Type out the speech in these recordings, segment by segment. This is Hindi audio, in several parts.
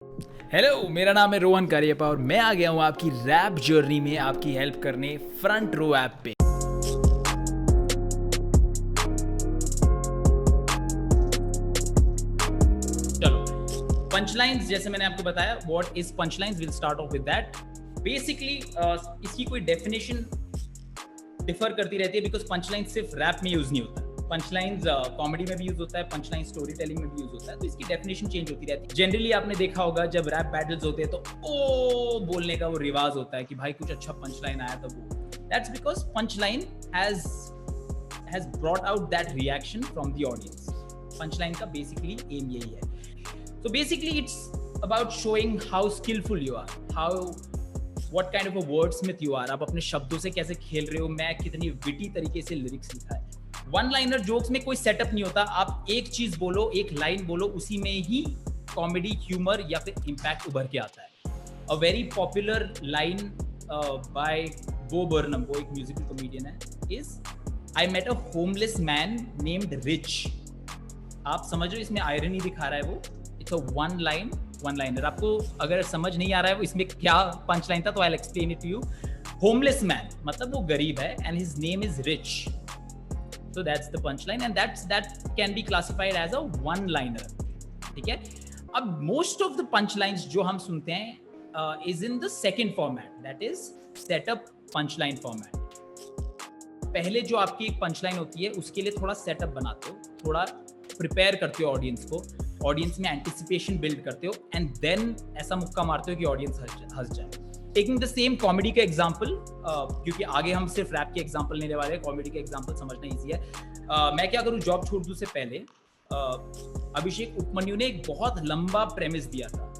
हेलो, मेरा नाम है रोहन करियप्पा और मैं आ गया हूँ आपकी रैप जर्नी में आपकी हेल्प करने फ्रंट रो ऐप पे। चलो, पंचलाइंस जैसे मैंने आपको बताया, what is punchlines, will start off with that. Basically इसकी कोई डेफिनेशन डिफर करती रहती है बिकॉज पंचलाइन सिर्फ रैप में यूज नहीं होता है। पंचलाइंस कॉमेडी में भी यूज होता है, पंचलाइन स्टोरी टेलिंग में भी यूज होता है, तो इसकी डेफिनेशन चेंज होती रहती है। जनरली आपने देखा होगा जब रैप बैटल्स होते हैं तो ओ बोलने का वो रिवाज होता है कि भाई कुछ अच्छा पंचलाइन आया तो वो, that's because punchline has brought out that reaction from the audience. Punchline का बेसिकली एम यही है। So basically it's about showing how skillful you are, what kind of a wordsmith you are, आप अपने शब्दों से कैसे खेल रहे हो, मैं कितनी विटी तरीके से लिरिक्स लिखा है। वन लाइनर जोक्स में कोई सेटअप नहीं होता, आप एक चीज बोलो, एक लाइन बोलो, उसी में ही कॉमेडी, ह्यूमर या फिर इम्पैक्ट उभर के आता है। A very popular line by Bo Burnham, वो एक म्यूजिकल कॉमेडियन है, is I met a homeless man named Rich. आप समझ रहे हो इसमें आयरनी दिखा रहा है वो। It's a one liner. आपको अगर समझ नहीं आ रहा है इसमें क्या पंच लाइन था तो I will explain it to you. Homeless man मतलब वो गरीब है and his name is rich, so that's the punch line and that can be classified as a one liner. ठीक है, अब most of the punch lines जो हम सुनते हैं is in the second format, that is setup punch line format. पहले जो आपकी एक पंच लाइन होती है उसके लिए थोड़ा सेटअप बनाते हो, थोड़ा प्रिपेयर करते हो ऑडियंस को, ऑडियंस में एंटिसिपेशन बिल्ड करते हो एंड देन ऐसा मुक्का मारते हो कि ऑडियंस हंस जाए। टेकिंग द सेम कॉमेडी का एग्जांपल, क्योंकि आगे हम सिर्फ रैप के एग्जांपल लेने वाले हैं, कॉमेडी के एग्जांपल समझना इजी है। मैं क्या करूँ, जॉब छोड़ दूँ से पहले अभिषेक उपमन्यु ने एक बहुत लंबा प्रेमिस दिया था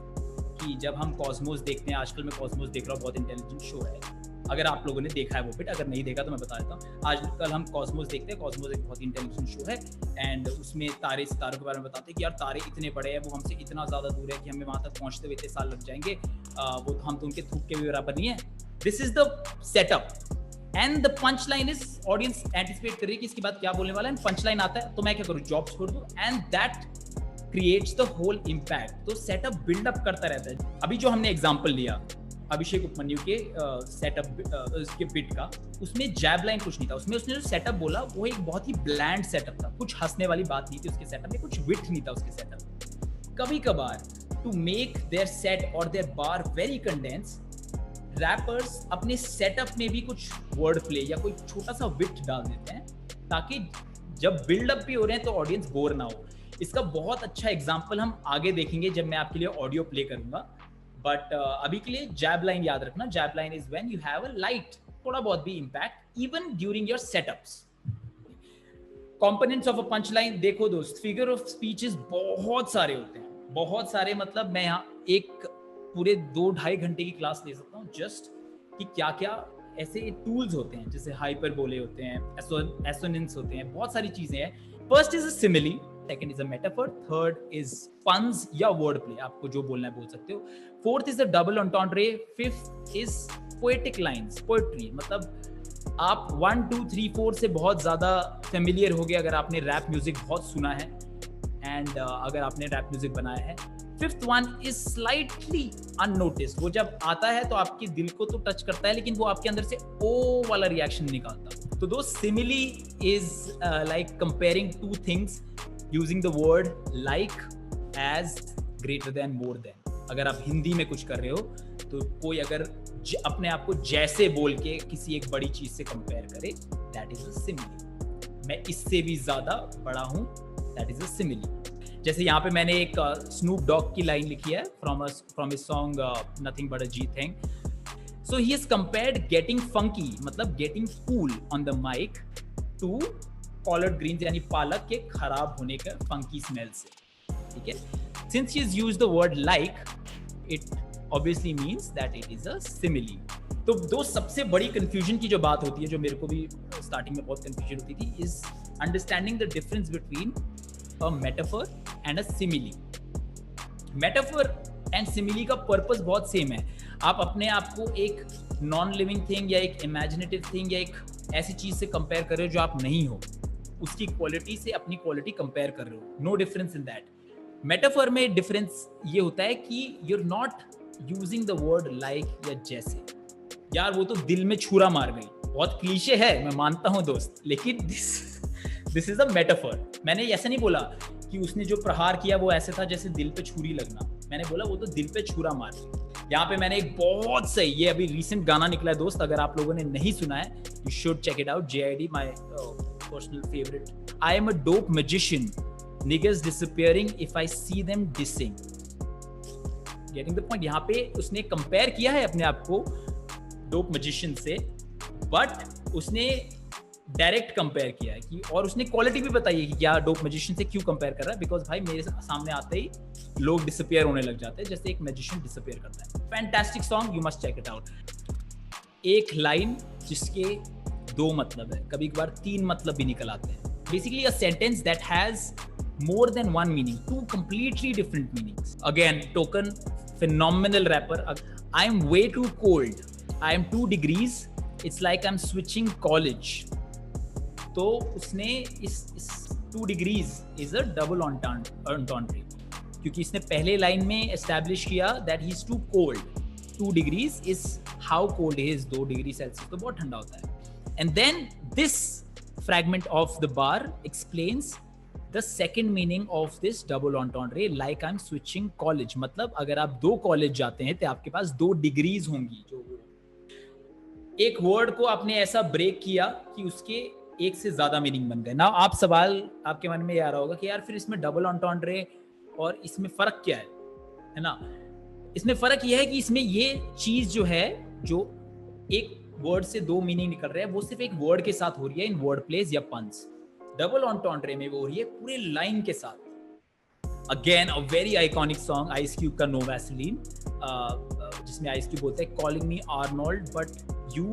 कि जब हम कॉस्मोस देखते हैं, आजकल मैं कॉस्मोस देख रहा हूँ, बहुत इंटेलिजेंट शो है, अगर आप लोगों ने देखा है वो बिट, अगर नहीं देखा तो मैं बता देता हूँ। आजकल हम कॉस्मोस देखते हैं, कॉस्मोस एक बहुत इंटेलिजेंट शो है एंड उसमें तारे सितारों के बारे में बताते हैं कि यार तारे इतने बड़े हैं, वो हमसे इतना ज़्यादा दूर है कि हमें वहाँ तक पहुँचते हुए इतने साल लग जाएंगे, वो तो हम तो उनके थूक के भी बराबर नहीं है। This is the setup and the punch line is, audience anticipate कर रही है कि इसके बाद क्या बोलने वाला है, पंच लाइन आता है तो मैं क्या करूँ, जॉब छोड़ दूँ and that creates the whole impact. तो सेटअप बिल्डअप करता रहता है। अभी जो हमने एग्जाम्पल लिया अभिषेक उपमन्यु के सेटअप उसके बिट का, उसमें जैब लाइन कुछ नहीं था, उसमें उसने जो सेटअप बोला वो एक बहुत ही ब्लैंड सेटअप था, कुछ हंसने वाली बात नहीं थी उसके सेटअप में, कुछ विट नहीं था उसके सेटअप। कभी कभार टू मेक देयर सेट और their bar very condense, rappers अपने सेटअप में भी कुछ वर्ड प्ले या कोई छोटा सा विट डाल देते हैं ताकि जब बिल्डअप भी हो रहे हैं तो ऑडियंस बोर ना हो। इसका बहुत अच्छा एग्जाम्पल हम आगे देखेंगे जब मैं आपके लिए ऑडियो प्ले करूंगा, बट अभी के लिए जैब लाइन याद रखना। Jab line is when you have a light, थोड़ा बहुत भी impact even during your setups. Components of a punch line देखो दोस्त, फिगर ऑफ स्पीचेस बहुत सारे होते हैं, बहुत सारे, मतलब मैं यहाँ एक पूरे 2-2.5 घंटे की क्लास ले सकता हूँ जस्ट कि क्या क्या ऐसे टूल्स होते हैं, जैसे हाइपरबोले होते हैं, एसोनेंस होते हैं, बहुत सारी चीजें हैं। First is a simile, second is a metaphor, third is puns या वर्ड प्ले, आपको जो बोलना है बोल सकते हो। Fourth is a double entendre, fifth is poetic lines, poetry, मतलब आप 1 2 3 4 से बहुत ज्यादा फेमिलियर हो गए अगर आपने रैप म्यूजिक बहुत सुना है एंड अगर आपने रैप म्यूजिक बनाया है। Fifth one is slightly unnoticed, वो जब आता है तो आपके दिल को तो टच करता है लेकिन वो आपके अंदर से ओ वाला रिएक्शन निकालता। तो दो simile is like comparing two things using the word like as greater than more than. अगर आप हिंदी में कुछ कर रहे हो तो कोई अगर अपने आप को जैसे बोल के किसी एक बड़ी चीज से कंपेयर करे, दैट इज अ सिमिली। मैं इससे भी ज्यादा बड़ा हूं, दैट इज अ सिमिली। जैसे यहाँ पे मैंने एक स्नूप डॉग की लाइन लिखी है from his song nothing but a G thing. So he has compared getting funky, मतलब getting cool on the mic, to collared greens यानी पालक के खराब होने का फंकी स्मेल से। ठीक है, since he has used the word like, it obviously means that it is a simile. तो दो सबसे बड़ी कंफ्यूजन की जो बात होती है, जो मेरे को भी स्टार्टिंग में बहुत कंफ्यूजन होती थी, is understanding the difference between a metaphor and a simile. Metaphor and simile का पर्पस बहुत सेम है। आप अपने आप को एक नॉन लिविंग थिंग या एक इमेजिनेटिव थिंग या एक ऐसी चीज से कंपेयर कर रहे हो जो आप नहीं हो, उसकी क्वालिटी से अपनी क्वालिटी कंपेयर कर रहे हो, no difference in that. Metaphor में डिफरेंस ये होता है कि you're not using the word like या जैसे। यार वो तो दिल में छुरा मार गई, बहुत क्लीशे है, मैं मानता हूँ दोस्त, लेकिन दिस इज अ मेटाफर। मैंने ऐसा नहीं बोला कि उसने जो प्रहार किया वो ऐसे था जैसे दिल पे छुरी लगना, मैंने बोला वो तो दिल पे छुरा मार गई। यहाँ पे मैंने एक बहुत सही, ये अभी रिसेंट गाना निकला है दोस्त, अगर आप लोगों ने नहीं सुना है you should check it out, JID my personal favourite. I am a dope magician, niggas disappearing if I see them dissing, getting the point। यहाँ पे उसने कंपेयर किया है अपने आप को डोप मैजिशियन से, बट उसने डायरेक्ट कंपेयर किया है कि, और उसने क्वालिटी भी बताई है कि क्या डोप मैजिशियन से क्यों कंपेयर कर रहा है, बिकॉज भाई मेरे सामने आते ही लोग डिसअपियर होने लग जाते हैं जैसे एक मैजिशियन डिसअपियर करता है। Fantastic song, you must check it out. एक लाइन जिसके दो मतलब है, कभी कभार तीन मतलब भी निकल आते हैं। Basically a sentence that has more than one meaning, two completely different meanings. Again, Token, phenomenal rapper. I'm way too cold, I am 2 degrees, it's like I'm switching college। तो उसने इस 2 degrees is a double entendre, क्योंकि इसने पहले लाइन में establish किया that he's too cold, 2 degrees is how cold he is, 2 degree Celsius तो बहुत ठंडा होता है। And then this fragment of the bar explains the second meaning of this double entendre, like I'm switching college। मतलब अगर आप 2 कॉलेज जाते हैं तो आपके पास 2 डिग्रीज होंगी। जो एक वर्ड को आपने ऐसा ब्रेक किया कि उसके एक से ज्यादा मीनिंग बन गए ना। आप सवाल आपके मन में ये आ रहा होगा कि यार फिर इसमें डबल entendre और इसमें फर्क क्या है ना। इसमें फर्क यह है कि इसमें ये चीज जो है, जो एक वर्ड से 2 मीनिंग निकल रहे हैं, वो सिर्फ एक वर्ड के साथ हो रही है इन वर्ड प्लेस या पंस। डबल entendre में वो हो रही है पूरे लाइन के साथ। Again a very iconic song, Ice Cube का नो वैसलीन, जिसमें आइस क्यूब बोलते हैं calling me Arnold but you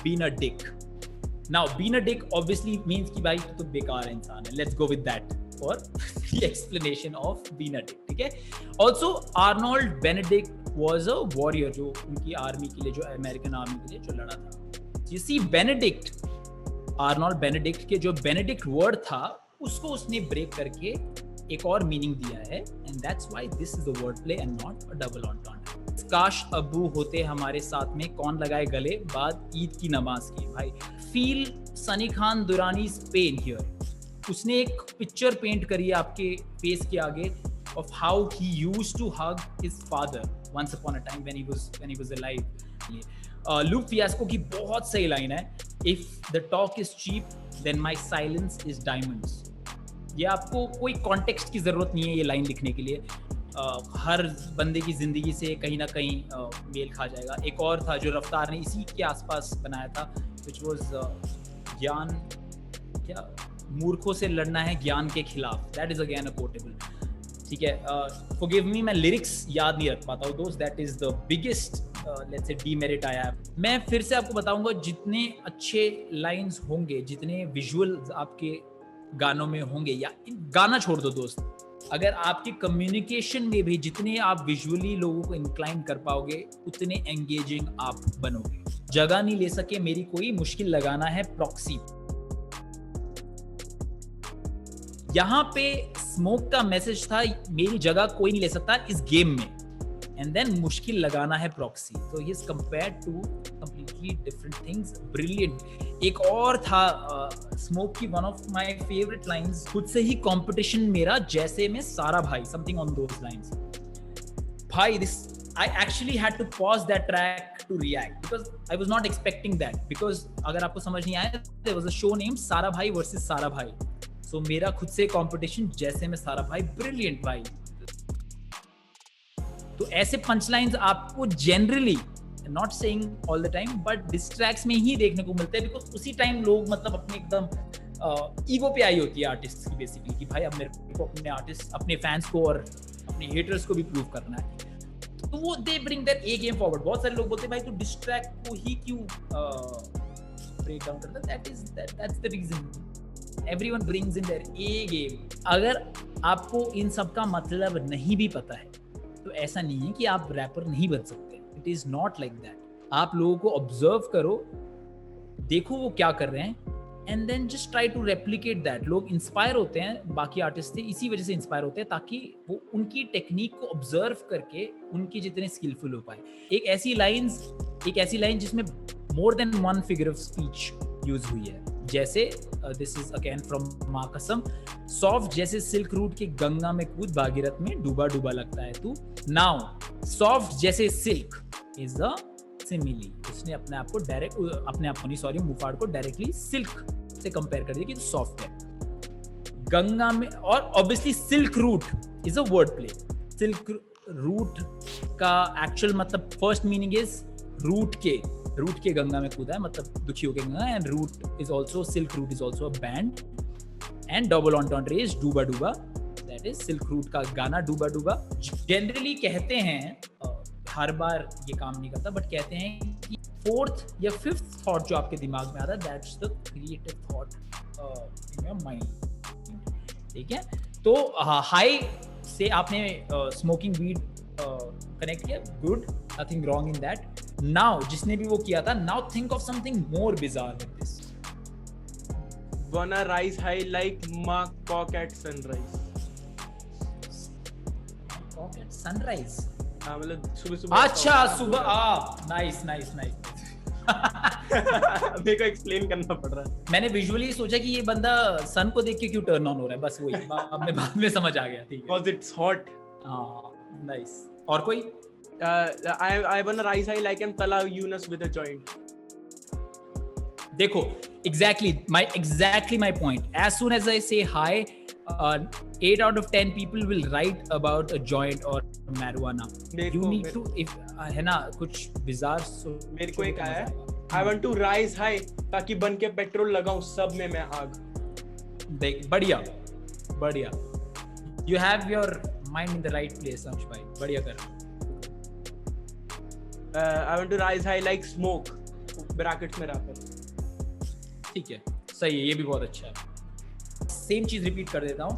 been a dick. Now been a dick obviously means कि भाई तो बेकार इंसान है। Let's go with that for the explanation of been a dick, ठीक है। Also Arnold Benedict was a warrior, जो उनकी आर्मी के लिए, जो अमेरिकन आर्मी के लिए जो लड़ा था। You see Benedict, Arnold Benedict के जो बेनेडिक्ट वर्ड था उसको उसने ब्रेक करके एक और मीनिंग दिया है, and that's why this is a word play and not a double entendre। काश अब्बू होते हमारे साथ में, कौन लगाए गले बाद ईद की नमाज की। भाई feel Sunny Khan Durrani's pain here. उसने एक पिक्चर पेंट करी है आपके फेस के आगे of how he used to hug his father once upon a time when he was alive। Loop fiasco की बहुत सही लाइन है, if the talk is cheap then my silence is diamonds। ये आपको कोई कॉन्टेक्स्ट की जरूरत नहीं है ये लाइन लिखने के लिए, हर बंदे की जिंदगी से कहीं ना कहीं मेल खा जाएगा। एक और था जो रफ्तार ने इसी के आसपास बनाया था, which was ज्ञान, क्या मूर्खों से लड़ना है ज्ञान के खिलाफ, that is again a quotable, ठीक है। फॉरगिव मी, मैं लिरिक्स याद नहीं रख पाता हूँ दोस्त, that is the biggest let's say demerit आया है। मैं फिर से आपको बताऊंगा, जितने अच्छे लाइंस होंगे, जितने विजुअल्स आपके गानों में होंगे, या गाना छोड़ दो दोस्त, अगर आपकी कम्युनिकेशन में भी जितने आप विजुअली लोगों को इंक्लाइन कर पाओगे उतने एंगेजिंग आप बनोगे। जगह नहीं ले सके मेरी कोई, मुश्किल लगाना है प्रॉक्सी। यहाँ पे स्मोक का मैसेज था, मेरी जगह कोई नहीं ले सकता इस गेम में, एंड देन मुश्किल लगाना है प्रॉक्सी। तो he is compared to completely different things, brilliant. एक और था स्मोक की one of my favourite lines, खुद से ही कंपटीशन मेरा जैसे मैं सारा भाई, समथिंग ऑन दोस लाइंस। भाई this I actually had to pause that track to react because I was not expecting that, because अगर आपको समझ नहीं आया, there was a show named सारा भाई versus सारा भाई। So मेरा खुद से कंपटीशन जैसे मैं सारा भाई, ब्रिलियंट भाई। तो ऐसे पंच लाइन्स आपको generally, not saying all the time, but distracts में ही देखने को मिलते हैं, बिकॉज उसी टाइम लोग मतलब अपने एकदम ईगो पे आई होती है आर्टिस्ट की बेसिकली, कि भाई अब मेरे को अपने आर्टिस्ट, अपने फैंस को और अपने हेटर्स को भी प्रूव करना है। तो वो they bring that A game forward. बहुत सारे लोग बोलते हैं भाई तू डिस्ट्रैक्ट को ही क्यों ब्रेक डाउन करता है, that's the reason. Everyone brings in their a game. अगर आपको इन सब का मतलब नहीं भी पता है तो ऐसा नहीं है कि आप रैपर नहीं बन सकते, it is not like that. आप लोगों को ऑब्जर्व करो, देखो वो क्या कर रहे हैं, and then just try to replicate that. लोग इंस्पायर होते हैं बाकी आर्टिस्ट से, इसी वजह से इंस्पायर होते हैं ताकि वो उनकी टेक्निक को ऑब्जर्व करके उनकी जितने स्किलफुल हो पाए। एक ऐसी लाइन जिसमें more than one figure of speech use हुई है, जैसे दिस इज अगेन फ्रॉम माँ कसम, सॉफ्ट जैसे सिल्क रूट के गंगा में कूद, भागीरथ में डूबा डूबा लगता है तू। नाउ सॉफ्ट जैसे सिल्क इज अ सिमिली। उसने अपने आप को मुफाड़ को डायरेक्टली सिल्क से कंपेयर कर दिया कि सॉफ्ट है। गंगा में, और obviously silk route is a word play. Silk route का एक्चुअल मतलब फर्स्ट मीनिंग इज रूट के गंगा में कूदा है, मतलब दुखी हो के गंगा। एंड रूट is also, silk route is also a band. And double entendre is डूबा डूबा, दैट इज सिल्क रूट का गाना डूबा डूबा। जनरली कहते हैं, हर बार ये काम नहीं करता, बट कहते हैं कि फोर्थ या फिफ्थ थॉट जो आपके दिमाग में आता है, that's the creative thought in your mind. ठीक है, तो हाई से आपने स्मोकिंग वीड कनेक्ट किया, good, nothing wrong in that. Now जिसने भी वो किया था, now think of something more bizarre with this. Wanna rise high like macaque at sunrise. Macaque at sunrise? हाँ, मतलब सुबह अच्छा, सुबह, नाइस मेरे को एक्सप्लेन करना पड़ रहा है। मैंने विजुअली सोचा कि ये बंदा सन को देख के क्यों टर्न ऑन हो रहा है, बस वही बाद में समझ आ गया। ठीक है, Because it's hot. नाइस। और कोई? I wanna rise high like I'm Tala Yunus with a joint. देखो, exactly my point. As soon as I say hi, 8 out of 10 people will write about a joint or marijuana. You need to, if है ना कुछ bizarre। मेरे को एक आया है, I want to rise high ताकि बन के पेट्रोल लगाऊं सब में मैं आग। देख, बढ़िया। You have your mind in the right place, अंश भाई, बढ़िया कर। I want to rise high like smoke, brackets में रैपर। ठीक है, सही है, ये भी बहुत अच्छा है। सेम चीज रिपीट कर देता हूं।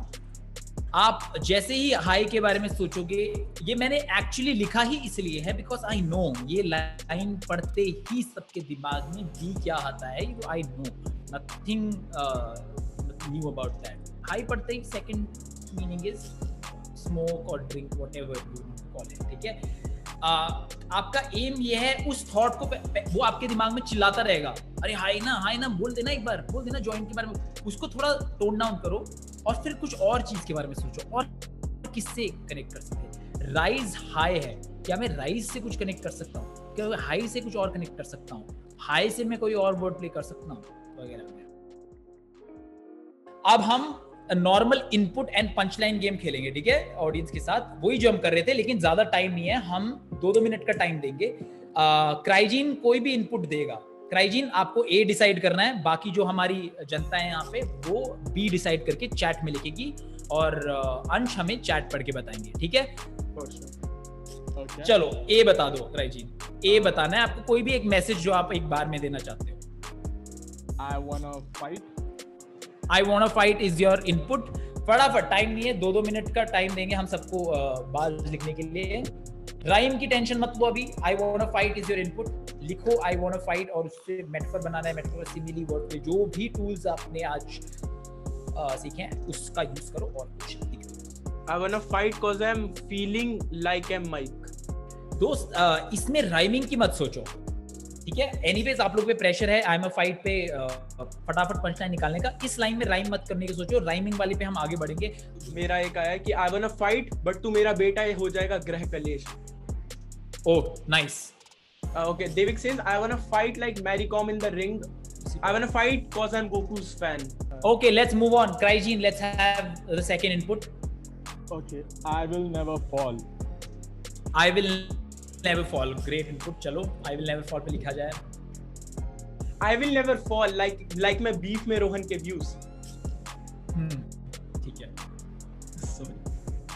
आप जैसे ही हाई के बारे में सोचोगे, ये मैंने एक्चुअली लिखा ही इसलिए है बिकॉज आई नो ये लाइन पढ़ते ही सबके दिमाग में भी क्या आता है, I know nothing knew about that. High पढ़ते ही सेकंड मीनिंग इज स्मोक और drink, whatever you call it. ठीक है, आपका एम ये है उस थॉट को वो आपके दिमाग में चिल्लाता रहेगा, अरे हाई ना बोल देना, एक बार बोल देना जॉइंट के बारे में। उसको थोड़ा टोन डाउन करो और फिर कुछ और चीज के बारे में सोचो, और किससे कनेक्ट कर सकते हैं। राइज हाई है, क्या मैं राइज से कुछ कनेक्ट कर सकता हूँ, क्या हाई से कुछ और कनेक्ट कर सकता हूँ, हाई से मैं कोई और वर्ड प्ले कर सकता हूँ वगैरह। अब हम normal input and punchline game खेलेंगे, ठीक है, ऑडियंस के साथ, वही जो हम कर रहे थे, लेकिन ज्यादा टाइम नहीं है, हम 2-2 मिनट का टाइम देंगे। क्राइजीन कोई भी इनपुट देगा, क्राइजीन आपको ए डिसाइड करना है, बाकी जो हमारी जनता है यहाँ पे वो बी डिसाइड करके चैट में लिखेगी, और अंश हमें चैट पढ़ के बताएंगे। ठीक है, Okay. चलो ए बता दो। क्राइजीन, ए बताना है आपको, कोई भी एक मैसेज जो आप एक बार में देना चाहते हो। I wanna fight is your input। फटाफट, टाइम नहीं है, 2-2 मिनट का टाइम देंगे हम सबको बात लिखने के लिए। राइम की टेंशन मत लो अभी। I wanna fight is your input, लिखो I wanna fight, और उससे मेटाफर बनाना है, मेटाफर, सिमिली, वर्ड प्ले, जो भी टूल्स आपने आज सीखे हैं उसका यूज करो और कुछ लिख दो। I wanna fight cause I'm feeling like I'm Mike। दोस्त, इसमें राइमिंग की मत सोचो, ठीक है। एनीवेज आप लोग पे प्रेशर है आई एम अ फाइट पे फटाफट पंचलाइन निकालने का। इस लाइन में राइम मत करने की सोचो, राइमिंग वाले पे हम आगे बढ़ेंगे। मेरा एक आया कि I want to fight but तू मेरा बेटा हो जाएगा ग्रह कलेश। Oh nice. Okay, Devik says I want to fight like Mary Kom in the ring. I want to fight cause I'm Goku's fan। Okay, let's move on। Crygen, let's have the second input। Okay, I will never fall। I will never fall, great input। चलो I will never fall पे लिखा जाए। I will never fall like मैं बीफ में रोहन के व्यूज। ठीक है।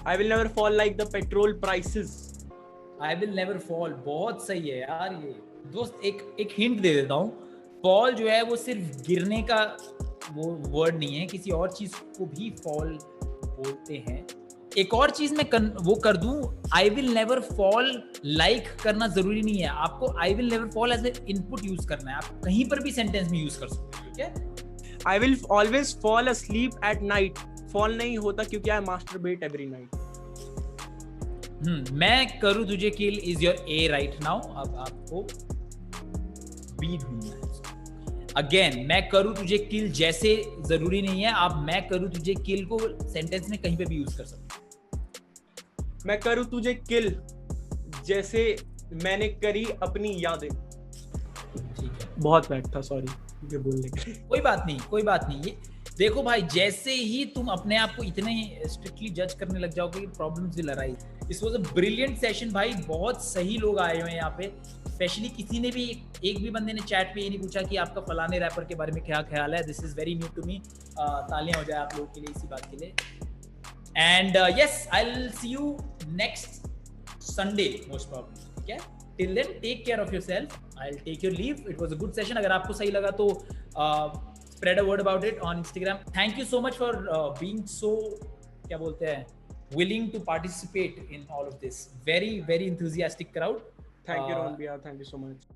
I will never fall like the petrol prices। I will never fall बहुत सही है यार ये। दोस्त एक हिंट दे देता हूँ, फॉल जो है वो सिर्फ गिरने का वो वर्ड नहीं है, किसी और चीज को भी फॉल बोलते हैं। एक और चीज मैं वो कर दूं, I will never fall like करना जरूरी नहीं है, आपको I will never fall as a input use करना है, आप कहीं पर भी सेंटेंस में यूज कर सकते हो। ठीक है, I will always fall asleep at night. Fall नहीं होता क्योंकि I masturbate every night. मैं करूँ तुझे kill is your a right now. अब आपको बी ढूंढना है. अगेन, मैं करूँ तुझे किल जैसे जरूरी नहीं है. आप मैं करूँ तुझे किल को सेंटेंस में कहीं पे भी यूज कर सकते हो. मैं करूँ तुझे किल जैसे मैंने करी अपनी यादें. ठीक है, बहुत बैड था, सॉरी ये बोलने के लिए. कोई बात नहीं, कोई बात नहीं. ये देखो भाई, जैसे ही तुम अपने आप को इतने स्ट्रिक्टली जज करने लग जाओगे कि problems will arise. This was a brilliant session भाई. बहुत सही लोग आए हुए हैं यहाँ पे. स्पेशली किसी ने भी एक भी बंदे ने चैट पे ये नहीं पूछा कि आपका फलाने रैपर के बारे में क्या ख्याल है. This is very new to me. तालियां हो जाए आप लोगों के लिए इसी बात के लिए. And yes, I will see you next Sunday most probably. ठीक है, till then take care of yourself. I will take your leave. It was a good session. अगर आपको सही लगा तो spread a word about it on Instagram. Thank you so much for being so, क्या बोलते हैं, willing to participate in all of this. Very, very enthusiastic crowd. Thank you, Ron Bhaiya. Thank you so much.